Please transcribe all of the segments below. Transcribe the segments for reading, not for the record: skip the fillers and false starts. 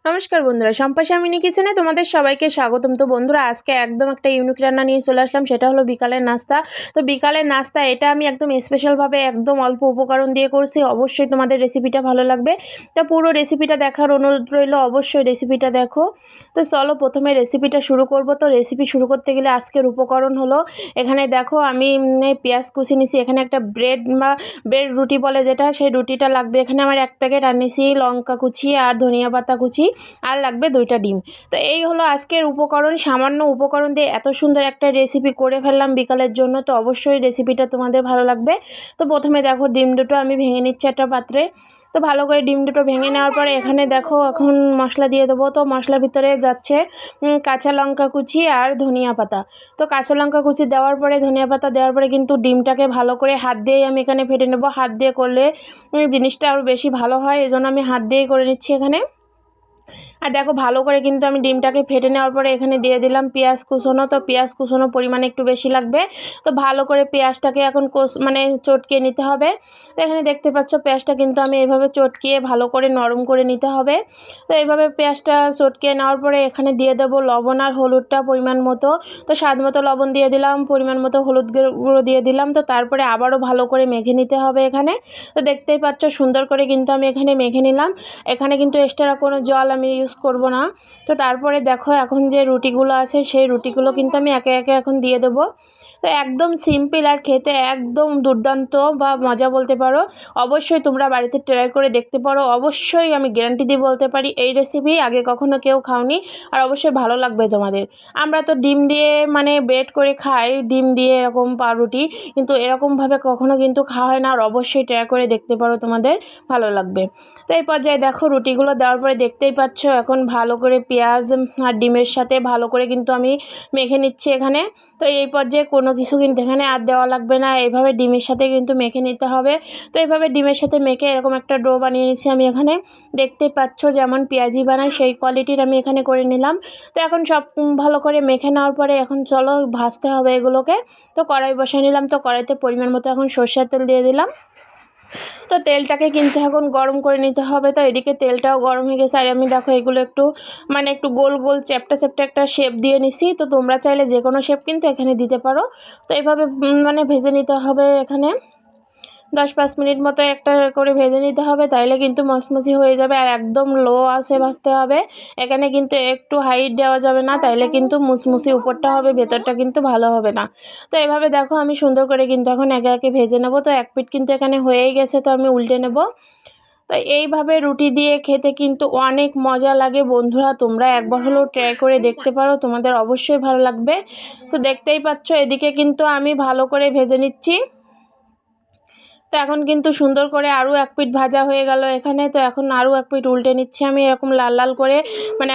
নমস্কার বন্ধুরা, শম্পা শামিনী কিচেনে তোমাদের সবাইকে স্বাগতম। তো বন্ধুরা, আজকে একদম একটা ইউনিক রান্না নিয়ে চলে আসলাম, সেটা হলো বিকালের নাস্তা। তো বিকালের নাস্তা এটা আমি একদম স্পেশালভাবে একদম অল্প উপকরণ দিয়ে করছি। অবশ্যই তোমাদের রেসিপিটা ভালো লাগবে। তো পুরো রেসিপিটা দেখার অনুরোধ রইল, অবশ্যই রেসিপিটা দেখো। তো চলো প্রথমে রেসিপিটা শুরু করব। তো রেসিপি শুরু করতে গেলে আজকের উপকরণ হলো, এখানে দেখো আমি পেঁয়াজ কুচি নিছি, এখানে একটা ব্রেড রুটি বলে যেটা, সেই রুটিটা লাগবে। এখানে আমার 1 প্যাকেট আর নিছি লঙ্কা কুচি আর ধনিয়া পাতা কুচি, আর লাগবে 2টা ডিম। তো এই হলো আজকের উপকরণ। সামান্য উপকরণ দিয়ে এত সুন্দর একটা রেসিপি করে ফেললাম বিকালের জন্য। তো অবশ্যই রেসিপিটা তোমাদের ভালো লাগবে। তো প্রথমে দেখো ডিম দুটো আমি ভেঙে নিচ্ছি একটা পাত্রে। তো ভালো করে ডিম দুটো ভেঙে নেওয়ার পরে এখানে দেখো এখন মশলা দিয়ে দেবো। তো মশলার ভিতরে যাচ্ছে কাঁচা লঙ্কা কুচি আর ধনিয়া পাতা। তো কাঁচা লঙ্কা কুচি দেওয়ার পরে ধনিয়া পাতা দেওয়ার পরে কিন্তু ডিমটাকে ভালো করে হাত দিয়েই আমি এখানে ফেটে নেবো। হাত দিয়ে করলে জিনিসটা আরও বেশি ভালো হয়, এজন্য আমি হাত দিয়েই করে নিচ্ছি এখানে। আর দেখো ভালো করে কিন্তু আমি ডিমটাকে ফেটে নেওয়ার পরে এখানে দিয়ে দিলাম পেঁয়াজ কুচনো। তো পেঁয়াজ কুচনো পরিমাণে একটু বেশি লাগবে। তো ভালো করে পেঁয়াজটাকে এখন চটকিয়ে নিতে হবে। তো এখানে দেখতে পাচ্ছ পেঁয়াজটা কিন্তু আমি এভাবে চটকিয়ে ভালো করে নরম করে নিতে হবে। তো এইভাবে পেঁয়াজটা চটকিয়ে নেওয়ার পরে এখানে দিয়ে দেবো লবণ আর হলুদটা পরিমাণ মতো। তো স্বাদ মতো লবণ দিয়ে দিলাম, পরিমাণ মতো হলুদ গুঁড়ো দিয়ে দিলাম। তো তারপরে আবারও ভালো করে মেখে নিতে হবে এখানে। তো দেখতেই পাচ্ছ সুন্দর করে কিন্তু আমি এখানে মেখে নিলাম। এখানে কিন্তু এক্সট্রা কোনো জল আমি ইউজ করব না। তো তারপরে দেখো এখন যে রুটিগুলো আছে সেই রুটিগুলো কিন্তু আমি একে একে এখন দিয়ে দেবো। তো একদম সিম্পল আর খেতে একদম দুর্দান্ত বা মজা বলতে পারো। অবশ্যই তোমরা বাড়িতে ট্রাই করে দেখতে পারো। অবশ্যই আমি গ্যারান্টি দিয়ে বলতে পারি এই রেসিপি আগে কখনো কেউ খাওনি, আর অবশ্যই ভালো লাগবে তোমাদের। আমরা তো ডিম দিয়ে ব্রেড করে খাই, ডিম দিয়ে এরকম পাউরুটি, কিন্তু এরকমভাবে কখনো কিন্তু খাওয়া হয় না। আর অবশ্যই ট্রাই করে দেখতে পারো, তোমাদের ভালো লাগবে। তো এই পর্যায়ে দেখো রুটিগুলো দেওয়ার পরে দেখতেই পাচ্ছ এখন ভালো করে পেঁয়াজ আর ডিমের সাথে ভালো করে কিন্তু আমি মেখে নিচ্ছি এখানে। তো এই পর্যায়ে কোনো কিছু কিন্তু এখানে আর দেওয়া লাগবে না, এইভাবে ডিমের সাথে কিন্তু মেখে নিতে হবে। তো এইভাবে ডিমের সাথে মেখে এরকম একটা ডো বানিয়ে নিচ্ছি আমি এখানে। দেখতেই পাচ্ছ যেমন পেঁয়াজি বানাই সেই কোয়ালিটির আমি এখানে করে নিলাম। তো এখন সব ভালো করে মেখে নেওয়ার পরে এখন চলো ভাজতে হবে এগুলোকে। তো কড়াই বসিয়ে নিলাম। তো কড়াইতে পরিমাণ মতো এখন সরষের তেল দিয়ে দিলাম। তো তেলটাকে কিন্তু এখন গরম করে নিতে হবে। তো এদিকে তেলটাও গরম হয়ে গেছে, আর আমি দেখো এগুলো একটু গোল গোল চ্যাপ্টা চ্যাপ্টা একটা শেপ দিয়ে নিছি। তো তোমরা চাইলে যে কোনো শেপ কিন্তু এখানে দিতে পারো। তো এইভাবে ভেজে নিতে হবে এখানে 10-5 মিনিট মতো একটা করে ভেজে নিতে হবে, তাইলে কিন্তু মচমচি হয়ে যাবে। আর একদম লো আঁচে ভাজতে হবে এখানে, কিন্তু একটু হাইট দেওয়া যাবে না, তাইলে কিন্তু মুচমুচি উপরটা হবে, ভেতরটা কিন্তু ভালো হবে না। তো এভাবে দেখো আমি সুন্দর করে কিন্তু এখন একে একে ভেজে নেব। তো এক পিঠ কিন্তু এখানে হয়েই গেছে, তো আমি উল্টে নেব। তো এইভাবে রুটি দিয়ে খেতে কিন্তু অনেক মজা লাগে বন্ধুরা, তোমরা একবার হলেও ট্রাই করে দেখতে পারো, তোমাদের অবশ্যই ভালো লাগবে। তো দেখতেই পাচ্ছ এদিকে কিন্তু আমি ভালো করে ভেজে নিচ্ছি। তো এখন কিন্তু সুন্দর করে আরও এক পিঠ ভাজা হয়ে গেল এখানে। তো এখন আরও এক পিঠ উল্টে নিচ্ছি আমি এরকম লাল লাল করে,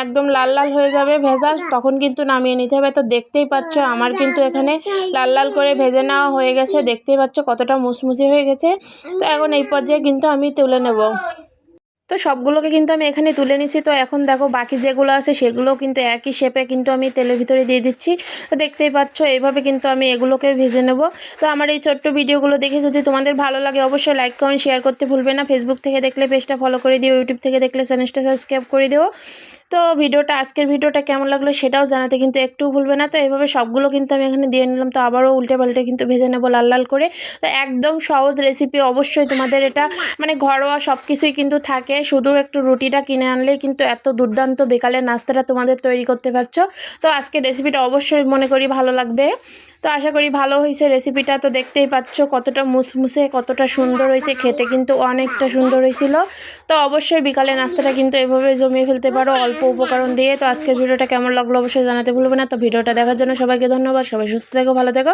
একদম লাল লাল হয়ে যাবে ভেজা, তখন কিন্তু নামিয়ে নিতে হবে। তো দেখতেই পাচ্ছ আমার কিন্তু এখানে লাল লাল করে ভেজে নেওয়া হয়ে গেছে, দেখতেই পাচ্ছ কতটা মুচমুচে হয়ে গেছে। তো এখন এই পর্যায়ে কিন্তু আমি তুলে নেব। তো সবগুলোকে কিন্তু আমি এখানে তুলে নিছি। তো এখন দেখো বাকি যেগুলো আছে সেগুলোও কিন্তু একই শেপে কিন্তু আমি তেলের ভিতরে দিয়ে দিচ্ছি। তো দেখতেই পাচ্ছ এইভাবে কিন্তু আমি এগুলোকে ভেজে নেব। তো আমার এই ছোট্ট ভিডিওগুলো দেখে যদি তোমাদের ভালো লাগে অবশ্যই লাইক কমেন্ট শেয়ার করতে ভুলবে না। ফেসবুক থেকে দেখলে পেজটা ফলো করে দিও, ইউটিউব থেকে দেখলে চ্যানেলটা সাবস্ক্রাইব করে দিও। তো আজকের ভিডিওটা কেমন লাগলো সেটাও জানাতে কিন্তু একটু ভুলবে না। তো এইভাবে সবগুলো কিন্তু আমি এখানে দিয়ে নিলাম। তো আবারও উল্টে পাল্টে কিন্তু ভেজে নেব লাল লাল করে। তো একদম সহজ রেসিপি, অবশ্যই তোমাদের এটা ঘরোয়া সব কিছুই কিন্তু থাকে, শুধু একটু রুটিটা কিনে আনলেই কিন্তু এত দুর্দান্ত বিকালের নাস্তাটা তোমাদের তৈরি করতে পারছো। তো আজকের রেসিপিটা অবশ্যই মনে করি ভালো লাগবে। তো আশা করি ভালো হয়েছে রেসিপিটা। তো দেখতেই পাচ্ছ কতটা মুসমুসে, কতটা সুন্দর হয়েছে, খেতে কিন্তু অনেকটা সুন্দর হয়েছিল। তো অবশ্যই বিকালে নাস্তাটা কিন্তু এভাবে জমিয়ে ফেলতে পারো অল্প উপকরণ দিয়ে। তো আজকের ভিডিওটা কেমন লাগলো অবশ্যই জানাতে ভুলবে না। তো ভিডিওটা দেখার জন্য সবাইকে ধন্যবাদ। সবাই সুস্থ থেকো, ভালো থেকো।